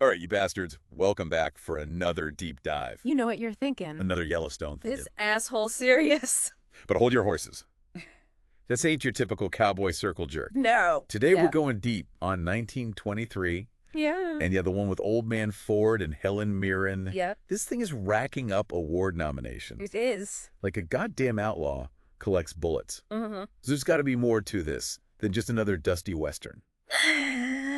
All right, you bastards, welcome back for another deep dive. You know what you're thinking. Another Yellowstone thing. This asshole serious? But hold your horses. This ain't your typical cowboy circle jerk. No. Today we're going deep on 1923. Yeah. And yeah, the one with Old Man Ford and Helen Mirren. Yep. This thing is racking up award nominations. It is. Like a goddamn outlaw collects bullets. Mm-hmm. So there's got to be more to this than just another dusty Western.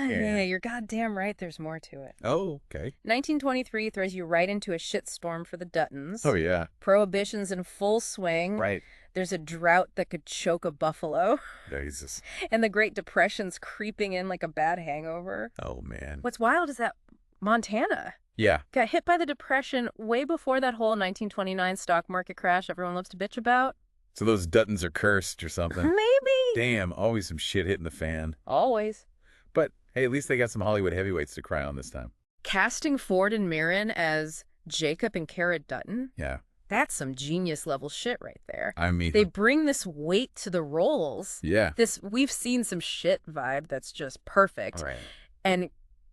Yeah, you're goddamn right. There's more to it. Oh, okay. 1923 throws you right into a shitstorm for the Duttons. Oh, yeah. Prohibition's in full swing. Right. There's a drought that could choke a buffalo. Jesus. And the Great Depression's creeping in like a bad hangover. Oh, man. What's wild is that Montana Yeah. got hit by the Depression way before that whole 1929 stock market crash everyone loves to bitch about. So those Duttons are cursed or something. Maybe. Damn, always some shit hitting the fan. Always. But, hey, at least they got some Hollywood heavyweights to cry on this time. Casting Ford and Mirren as Jacob and Kara Dutton, Yeah. that's some genius-level shit right there. I mean... They bring this weight to the roles. Yeah. We've seen some shit vibe that's just perfect. Right. And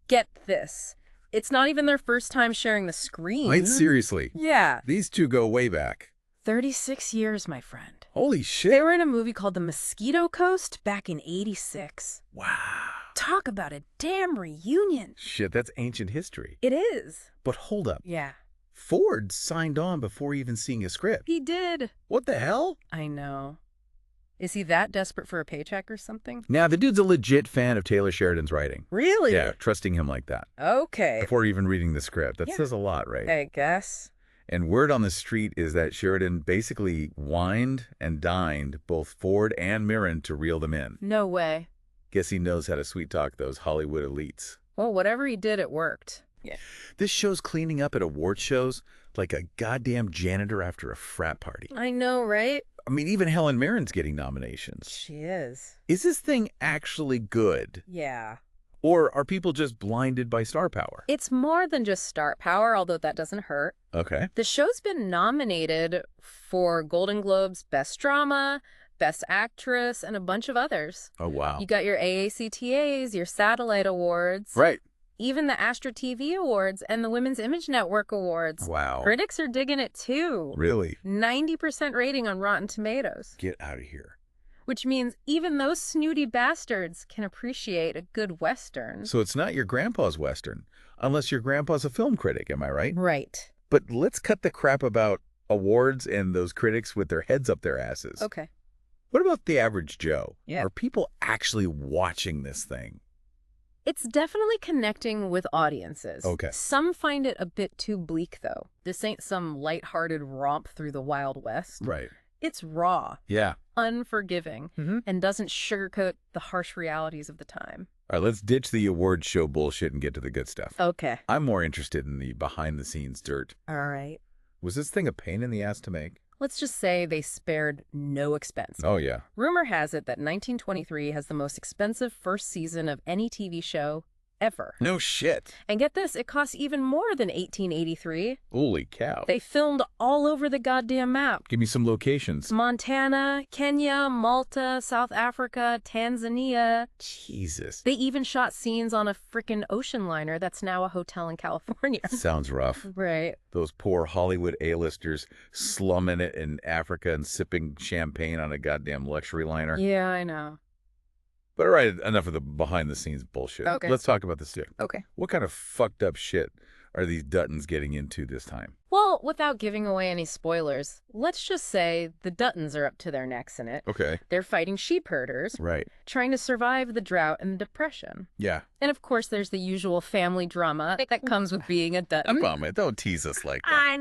get this, it's not even their first time sharing the screen. Wait, seriously? Yeah. These two go way back. 36 years, my friend. Holy They shit. were in a movie called The Mosquito Coast back in '86. Wow. Talk about a damn reunion. Shit, that's ancient history. It is. But hold up. Yeah. Ford signed on before even seeing a script. He did. What the hell? I know. Is he that desperate for a paycheck or something? Now, the dude's a legit fan of Taylor Sheridan's writing. Really? Yeah, trusting him like that. Okay. Before even reading the script. That Yeah. says a lot, right? I guess. And word on the street is that Sheridan basically wined and dined both Ford and Mirren to reel them in. No way. Guess he knows how to sweet-talk those Hollywood elites. Well, whatever he did, it worked. Yeah. This show's cleaning up at award shows like a goddamn janitor after a frat party. I know, right? I mean, even Helen Mirren's getting nominations. She is. Is this thing actually good? Yeah. Or are people just blinded by star power? It's more than just star power, although that doesn't hurt. Okay. The show's been nominated for Golden Globes Best Drama, Best Actress, and a bunch of others. Oh, wow. You got your AACTAs, your Satellite Awards. Right. Even the Astra TV Awards and the Women's Image Network Awards. Wow. Critics are digging it too. Really? 90% rating on Rotten Tomatoes. Get out of here. Which means even those snooty bastards can appreciate a good Western. So it's not your grandpa's Western, unless your grandpa's a film critic, am I right? Right. But let's cut the crap about awards and those critics with their heads up their asses. Okay. What about the average Joe? Yeah. Are people actually watching this thing? It's definitely connecting with audiences. Okay. Some find it a bit too bleak, though. This ain't some lighthearted romp through the Wild West. Right. It's raw, Yeah. unforgiving, Mm-hmm. and doesn't sugarcoat the harsh realities of the time. All right, let's ditch the award show bullshit and get to the good stuff. Okay. I'm more interested in the behind-the-scenes dirt. All right. Was this thing a pain in the ass to make? Let's just say they spared no expense. Oh, yeah. Rumor has it that 1923 has the most expensive first season of any TV show ever. No shit. And get this, it costs even more than 1883. Holy cow. They filmed all over the goddamn map. Give me some locations. Montana, Kenya, Malta, South Africa, Tanzania. Jesus. They even shot scenes on a frickin' ocean liner that's now a hotel in California. Sounds rough. Right. Those poor Hollywood A-listers slumming it in Africa and sipping champagne on a goddamn luxury liner. Yeah, I know. But all right, enough of the behind-the-scenes bullshit. Okay. Let's talk about this shit. Okay. What kind of fucked up shit are these Duttons getting into this time? Well, without giving away any spoilers, let's just say the Duttons are up to their necks in it. Okay. They're fighting sheep herders, Right. trying to survive the drought and the depression. Yeah. And of course, there's the usual family drama that comes with being a Dutton. Bum it. Don't tease us like that. I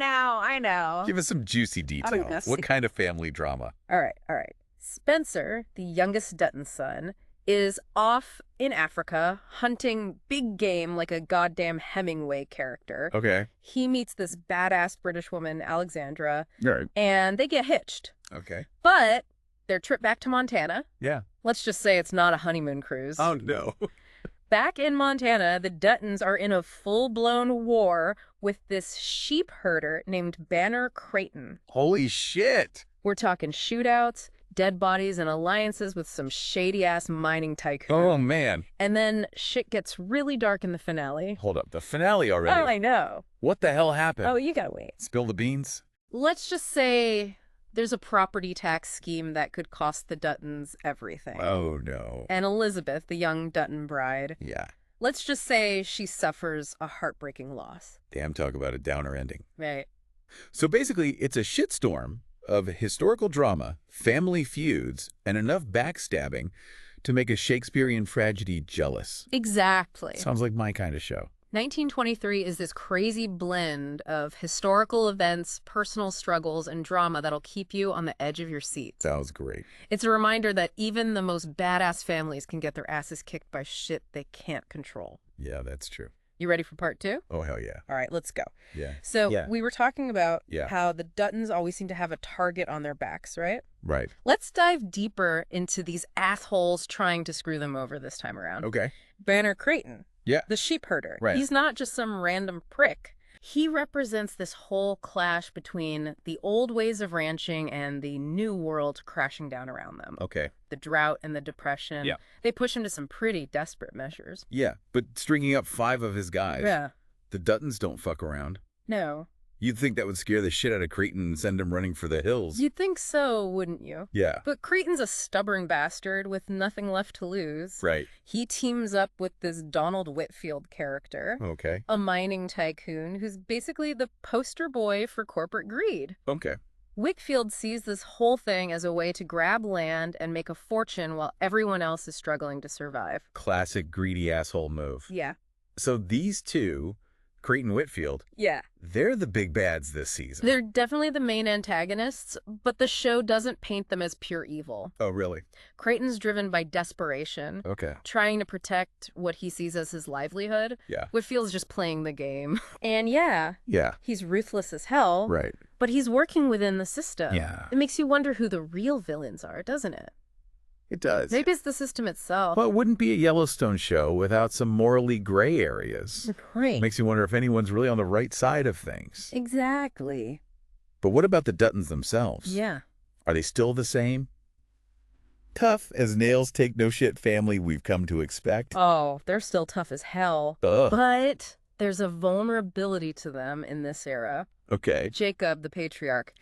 know. Give us some juicy details. guess. What kind of family drama? All right. Spencer, the youngest Dutton son, is off in Africa hunting big game like a goddamn Hemingway character. Okay. He meets this badass British woman, Alexandra, All right. and they get hitched. Okay. But their trip back to Montana, Yeah. let's just say it's not a honeymoon cruise. Oh, no. Back in Montana, the Duttons are in a full-blown war with this sheep herder named Banner Creighton. Holy shit. We're talking shootouts, dead bodies and alliances with some shady-ass mining tycoon. Oh, man. And then shit gets really dark in the finale. Hold up. The finale already. Oh, I know. What the hell happened? Oh, you gotta wait. Spill the beans? Let's just say there's a property tax scheme that could cost the Duttons everything. Oh, no. And Elizabeth, the young Dutton bride, Yeah. let's just say she suffers a heartbreaking loss. Damn, talk about a downer ending. Right. So basically, it's a shitstorm of historical drama, family feuds, and enough backstabbing to make a Shakespearean tragedy jealous. Exactly. Sounds like my kind of show. 1923 is this crazy blend of historical events, personal struggles, and drama that'll keep you on the edge of your seat. Sounds great. It's a reminder that even the most badass families can get their asses kicked by shit they can't control. Yeah, that's true. You ready for part 2? Oh, hell yeah. All right, let's go. Yeah. So Yeah. we were talking about Yeah. how the Duttons always seem to have a target on their backs, right? Right. Let's dive deeper into these assholes trying to screw them over this time around. Okay. Banner Creighton. Yeah. The sheep herder. Right. He's not just some random prick. He represents this whole clash between the old ways of ranching and the new world crashing down around them. Okay. The drought and the depression. Yeah. They push him to some pretty desperate measures. Yeah, but stringing up 5 of his guys. Yeah. The Duttons don't fuck around. No. You'd think that would scare the shit out of Creighton and send him running for the hills. You'd think so, wouldn't you? Yeah. But Creighton's a stubborn bastard with nothing left to lose. Right. He teams up with this Donald Whitfield character, Okay. a mining tycoon who's basically the poster boy for corporate greed. Okay. Whitfield sees this whole thing as a way to grab land and make a fortune while everyone else is struggling to survive. Classic greedy asshole move. Yeah. So these two, Creighton Whitfield, Yeah. they're the big bads this season. They're definitely the main antagonists, but the show doesn't paint them as pure evil. Oh, really? Creighton's driven by desperation, Okay. trying to protect what he sees as his livelihood. Yeah. Whitfield's just playing the game. And yeah, Yeah. he's ruthless as hell, Right. but he's working within the system. Yeah. It makes you wonder who the real villains are, doesn't it? It does. Maybe it's the system itself. Well, it wouldn't be a Yellowstone show without some morally gray areas. Right. Makes you wonder if anyone's really on the right side of things. Exactly. But what about the Duttons themselves? Yeah. Are they still the same? Tough as nails take no shit family we've come to expect. Oh, they're still tough as hell. Ugh. But there's a vulnerability to them in this era. Okay. Jacob, the patriarch,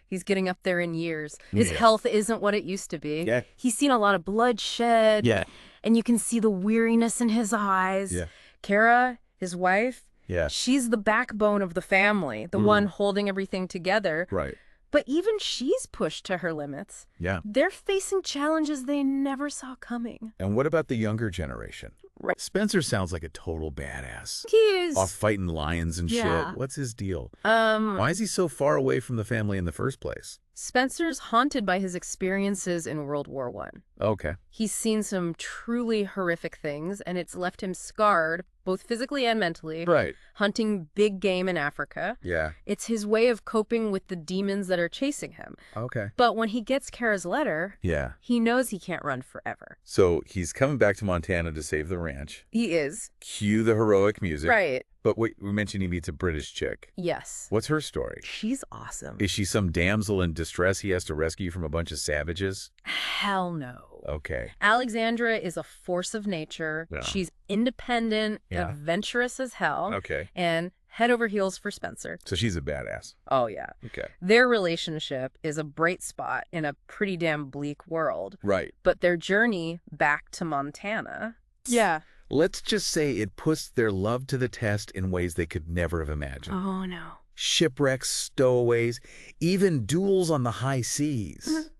he's getting up there in years. His Yeah. health isn't what it used to be. Yeah. He's seen a lot of bloodshed. Yeah. And you can see the weariness in his eyes. Yeah. Kara, his wife, Yeah. she's the backbone of the family, the one holding everything together. Right. But even she's pushed to her limits. Yeah. They're facing challenges they never saw coming. And what about the younger generation? Right. Spencer sounds like a total badass. He is. Off fighting lions and Yeah. shit. What's his deal? Why is he so far away from the family in the first place? Spencer's haunted by his experiences in World War I. Okay. He's seen some truly horrific things, and it's left him scarred, both physically and mentally, Right. hunting big game in Africa. Yeah. It's his way of coping with the demons that are chasing him. Okay. But when he gets Kara's letter, Yeah. he knows he can't run forever. So he's coming back to Montana to save the ranch. He is. Cue the heroic music. Right. But wait, we mentioned he meets a British chick. Yes. What's her story? She's awesome. Is she some damsel in distress he has to rescue from a bunch of savages? Hell no. Okay. Alexandra is a force of nature. Yeah. She's independent, Yeah. adventurous as hell, Okay. and head over heels for Spencer. So she's a badass. Oh, yeah. Okay. Their relationship is a bright spot in a pretty damn bleak world. Right. But their journey back to Montana... Yeah. Let's just say it puts their love to the test in ways they could never have imagined. Oh, no. Shipwrecks, stowaways, even duels on the high seas.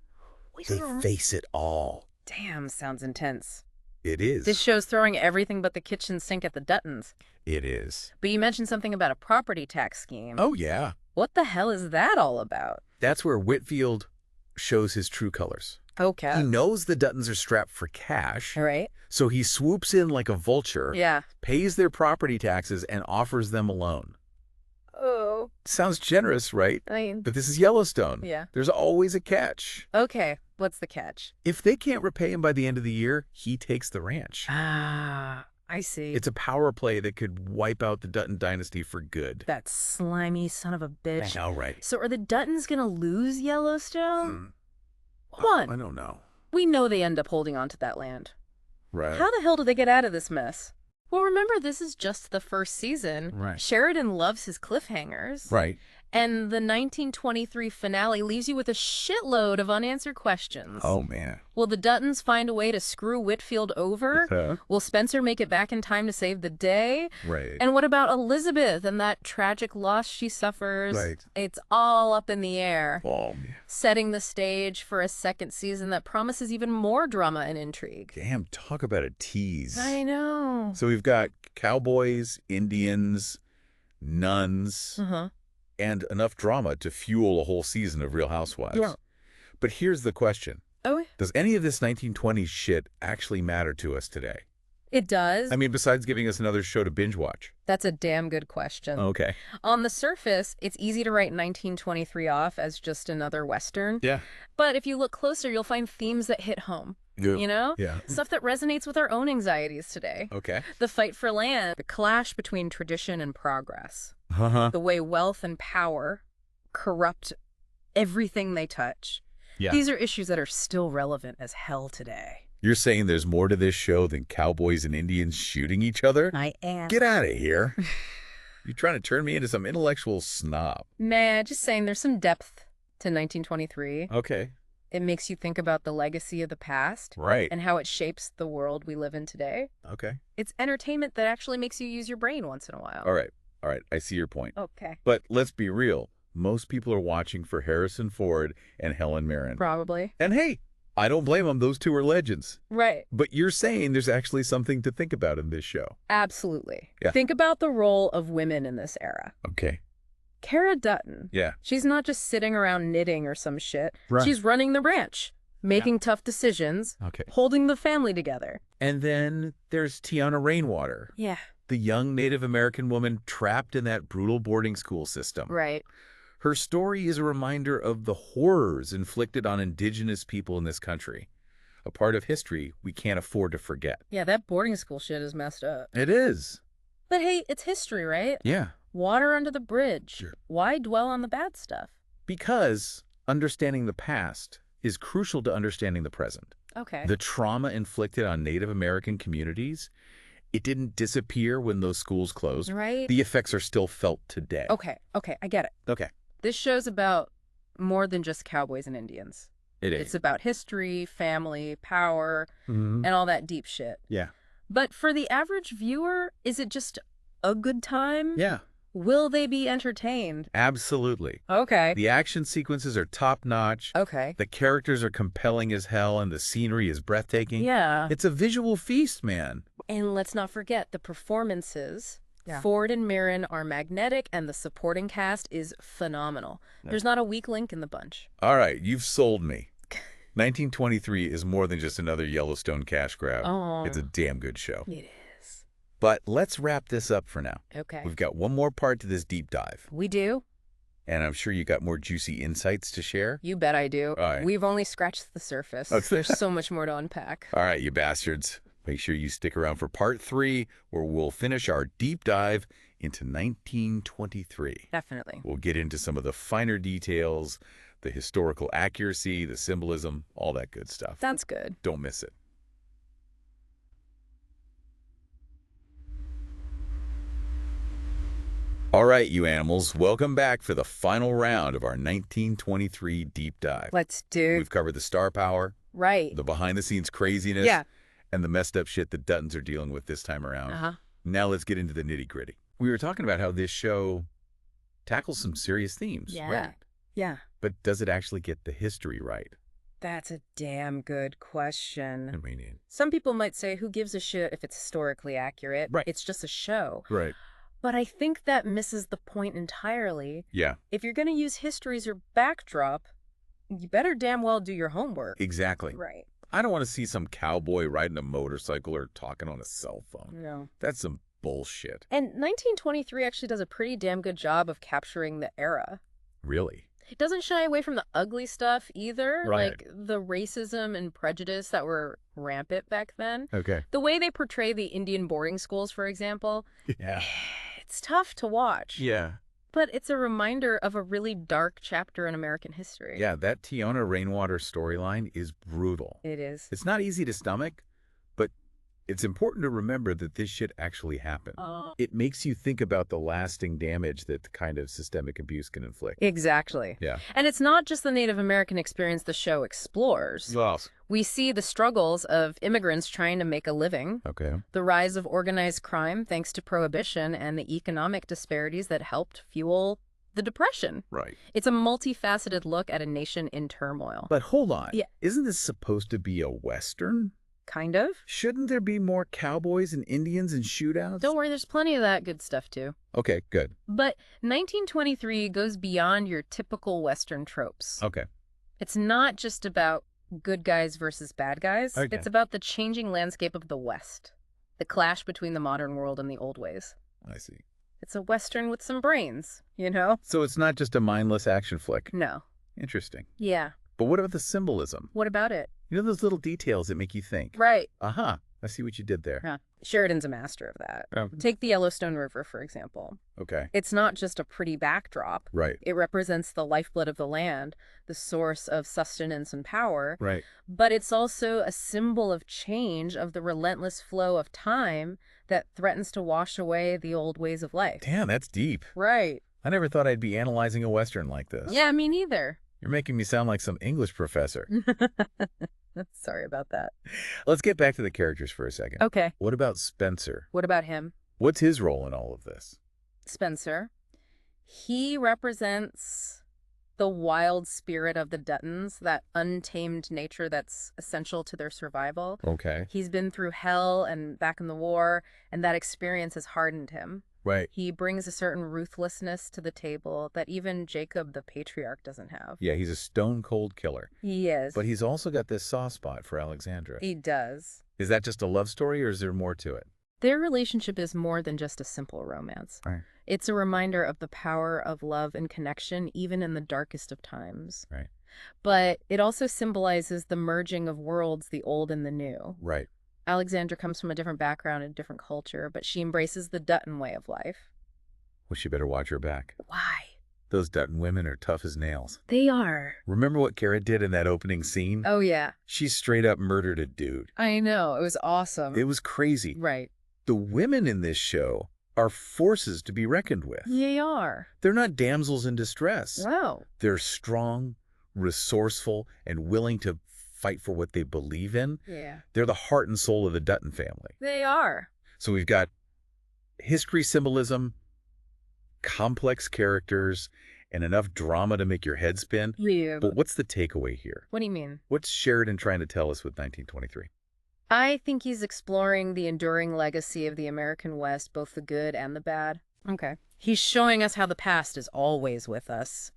They face it all. Damn, sounds intense. It is. This show's throwing everything but the kitchen sink at the Duttons. It is. But you mentioned something about a property tax scheme. Oh, yeah. What the hell is that all about? That's where Whitfield shows his true colors. Okay. He knows the Duttons are strapped for cash, All right. so he swoops in like a vulture, Yeah. pays their property taxes, and offers them a loan. Oh. Sounds generous, right? I mean, But this is Yellowstone. yeah. There's always a catch. Okay. What's the catch? If they can't repay him by the end of the year, he takes the ranch. Ah, I see. It's a power play that could wipe out the Dutton dynasty for good. That slimy son of a bitch. All right. So are the Duttons going to lose Yellowstone? Come on. I don't know. We know they end up holding on to that land. Right. How the hell do they get out of this mess? Well, remember, this is just the first season. Right. Sheridan loves his cliffhangers. Right. And the 1923 finale leaves you with a shitload of unanswered questions. Oh, man. Will the Duttons find a way to screw Whitfield over? Will Spencer make it back in time to save the day? Right. And what about Elizabeth and that tragic loss she suffers? Right. It's all up in the air. Oh, man. Setting the stage for a second season that promises even more drama and intrigue. Damn, talk about a tease. I know. So we've got cowboys, Indians, nuns, and enough drama to fuel a whole season of Real Housewives. Yeah. But here's the question. Oh, Does any of this 1920s shit actually matter to us today? it does. I mean, besides giving us another show to binge watch. That's a damn good question. Okay. On the surface, it's easy to write 1923 off as just another Western. Yeah. But if you look closer, you'll find themes that hit home. You know? Yeah. Stuff that resonates with our own anxieties today. Okay. The fight for land, the clash between tradition and progress. Uh-huh. The way wealth and power corrupt everything they touch. Yeah. These are issues that are still relevant as hell today. You're saying there's more to this show than cowboys and Indians shooting each other? I am. Get out of here. You're trying to turn me into some intellectual snob. Nah, just saying there's some depth to 1923. Okay. It makes you think about the legacy of the past. Right. And how it shapes the world we live in today. Okay. It's entertainment that actually makes you use your brain once in a while. All right. All right. I see your point. Okay. But let's be real. Most people are watching for Harrison Ford and Helen Mirren. Probably. And hey, I don't blame them. Those two are legends. Right. But you're saying there's actually something to think about in this show. Absolutely. Yeah. Think about the role of women in this era. Okay. Cara Dutton. Yeah. She's not just sitting around knitting or some shit. Right. She's running the ranch, making tough decisions, Okay. holding the family together. And then there's Tiana Rainwater, Yeah. the young Native American woman trapped in that brutal boarding school system. Right. Her story is a reminder of the horrors inflicted on indigenous people in this country, a part of history we can't afford to forget. Yeah, that boarding school shit is messed up. It is. But hey, it's history, right? Yeah. Water under the bridge. Sure. Why dwell on the bad stuff? Because understanding the past is crucial to understanding the present. Okay. The trauma inflicted on Native American communities, it didn't disappear when those schools closed. Right? The effects are still felt today. Okay, I get it. Okay. This show's about more than just cowboys and Indians. It is. It's about history, family, power, Mhm. and all that deep shit. Yeah. But for the average viewer, is it just a good time? Yeah. Will they be entertained? Absolutely. Okay. The action sequences are top-notch. Okay. The characters are compelling as hell, and the scenery is breathtaking. Yeah. It's a visual feast, man. And let's not forget the performances. Yeah. Ford and Mirren are magnetic, and the supporting cast is phenomenal. There's not a weak link in the bunch. All right, you've sold me. 1923 is more than just another Yellowstone cash grab. Oh. It's a damn good show. It is. But let's wrap this up for now. Okay. We've got one more part to this deep dive, We do? and I'm sure you got more juicy insights to share. You bet I do. All right. We've only scratched the surface. Okay. There's so much more to unpack. All right, you bastards. Make sure you stick around for part 3, where we'll finish our deep dive into 1923. Definitely. We'll get into some of the finer details, the historical accuracy, the symbolism, all that good stuff. That's good. Don't miss it. All right, you animals, welcome back for the final round of our 1923 deep dive. Let's do. We've covered the star power, Right. the behind-the-scenes craziness, Yeah. and the messed up shit the Duttons are dealing with this time around. Uh-huh. Now let's get into the nitty-gritty. We were talking about how this show tackles some serious themes, Yeah. right? Yeah. But does it actually get the history right? That's a damn good question. I mean, Some people might say, who gives a shit if it's historically accurate? Right. It's just a show. right. But I think that misses the point entirely. Yeah, If you're going to use history as your backdrop, you better damn well do your homework. exactly. Right. I don't want to see some cowboy riding a motorcycle or talking on a cell phone. No. That's some bullshit. And 1923 actually does a pretty damn good job of capturing the era. Really? It doesn't shy away from the ugly stuff either, Right. like the racism and prejudice that were rampant back then. Okay. The way they portray the Indian boarding schools, for example, Yeah. it's tough to watch. Yeah. But it's a reminder of a really dark chapter in American history. Yeah, that Tiona Rainwater storyline is brutal. It is. It's not easy to stomach, but it's important to remember that this shit actually happened. It makes you think about the lasting damage that the kind of systemic abuse can inflict. Exactly. Yeah. And it's not just the Native American experience the show explores. Yes. We see the struggles of immigrants trying to make a living, Okay. the rise of organized crime thanks to Prohibition, and the economic disparities that helped fuel the Depression. Right. It's a multifaceted look at a nation in turmoil. But hold on. Yeah. Isn't this supposed to be a Western? Kind of. Shouldn't there be more cowboys and Indians and shootouts? Don't worry, there's plenty of that good stuff too. Okay, good. But 1923 goes beyond your typical Western tropes. Okay. It's not just about good guys versus bad guys. Okay. It's about the changing landscape of the West, the clash between the modern world and the old ways. I see. It's a Western with some brains, you know? So it's not just a mindless action flick. No. Interesting. Yeah. But what about the symbolism? What about it? You know those little details that make you think? Right. Aha. I see what you did there. Yeah. Sheridan's a master of that. Oh. Take the Yellowstone River, for example. Okay. It's not just a pretty backdrop. Right. It represents the lifeblood of the land, the source of sustenance and power. Right. But it's also a symbol of change, of the relentless flow of time that threatens to wash away the old ways of life. Damn, that's deep. Right. I never thought I'd be analyzing a Western like this. Yeah, me neither. You're making me sound like some English professor. Sorry about that. Let's get back to the characters for a second. Okay. What about Spencer? What about him? What's his role in all of this? Spencer. He represents the wild spirit of the Duttons, that untamed nature that's essential to their survival. Okay. He's been through hell and back in the war, and that experience has hardened him. Right. He brings a certain ruthlessness to the table that even Jacob, the patriarch, doesn't have. Yeah, he's a stone-cold killer. He is. But he's also got this soft spot for Alexandra. He does. Is that just a love story, or is there more to it? Their relationship is more than just a simple romance. Right. It's a reminder of the power of love and connection, even in the darkest of times. Right. But it also symbolizes the merging of worlds, the old and the new. Right. Alexandra comes from a different background and a different culture, but she embraces the Dutton way of life. Well, she better watch her back. Why? Those Dutton women are tough as nails. They are. Remember what Kara did in that opening scene? Oh, yeah. She straight up murdered a dude. I know. It was awesome. It was crazy. Right. The women in this show are forces to be reckoned with. They are. They're not damsels in distress. Wow. They're strong, resourceful, and willing to fight for what they believe in. Yeah. They're the heart and soul of the Dutton family. They are. So we've got history symbolism, complex characters, and enough drama to make your head spin. Yeah. But what's the takeaway here? What do you mean? What's Sheridan trying to tell us with 1923? I think he's exploring the enduring legacy of the American West, both the good and the bad. Okay. He's showing us how the past is always with us.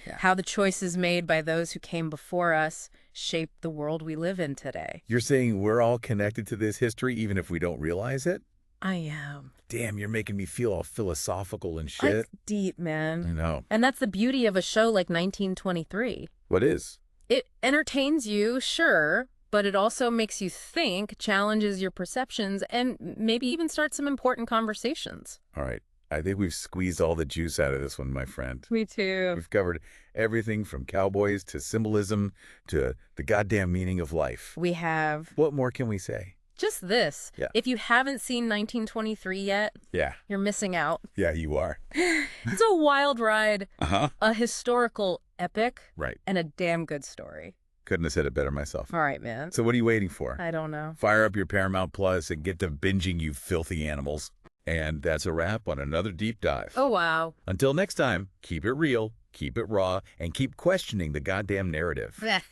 Yeah. How the choices made by those who came before us shape the world we live in today. You're saying we're all connected to this history even if we don't realize it? I am. Damn, you're making me feel all philosophical and shit. It's deep, man. I know. And that's the beauty of a show like 1923. What is? It entertains you, sure, but it also makes you think, challenges your perceptions, and maybe even starts some important conversations. All right. I think we've squeezed all the juice out of this one, my friend. Me too. We've covered everything from cowboys to symbolism to the goddamn meaning of life. We have What more can we say? just this. Yeah. If you haven't seen 1923 yet, Yeah. you're missing out. Yeah, you are. It's a wild ride, Uh-huh. a historical epic, Right. and a damn good story. Couldn't have said it better myself. All right, man. So what are you waiting for? I don't know. Fire up your Paramount Plus and get to binging, you filthy animals. And that's a wrap on another deep dive. Oh, wow. Until next time, keep it real, keep it raw, and keep questioning the goddamn narrative. Blech.